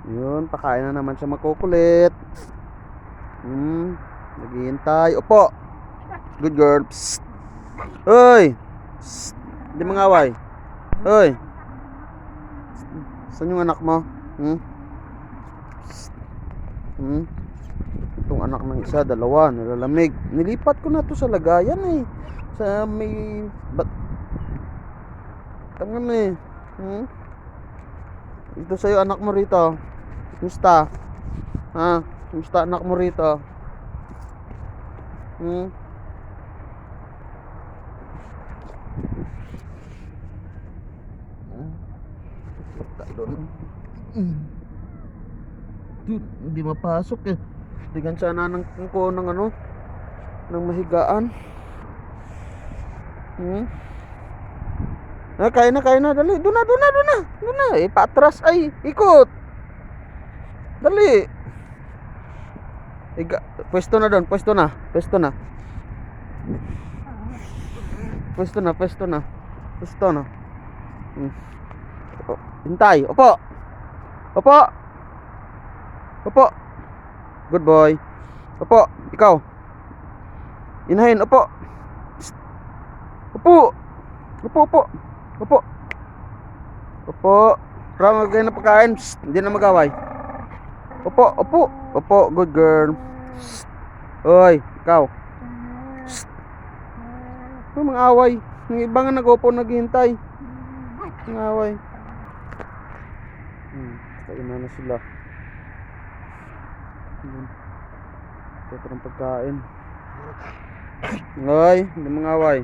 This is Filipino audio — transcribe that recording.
Yun, pakain na naman siya makukulit. Naghihintay. Opo. Good girl. Psst. Hoy. Psst. Hindi mangaway. Hoy. Saan yung anak mo? Psst. Itong anak ng isa, dalawa, nilalamig. Nilipat ko na to sa lagayan eh. Sa may tangan eh. Ito sa'yo anak mo rito. Kumusta? Ha? Kumusta anak mo rito? Doon. Hindi mapasok eh. Digan sana ng ko ng ano, ng mahigaan. Kaya na, dali. Doon na. Patras ay, ikot. Dali. Pwesto na doon, pwesto na. Hintay, opo. Good boy. Opo, ikaw. Inahin, opo. Psst. Opo. Parang magay na pagkain. Psst. Hindi na magaway. Opo, good girl. Psst. Oy, ikaw. Psst. Mga away. Yung iba nga nag-opo naghihintay. Mga away. Kain na sila. Ito ng pagkain. Oy, hindi mga away.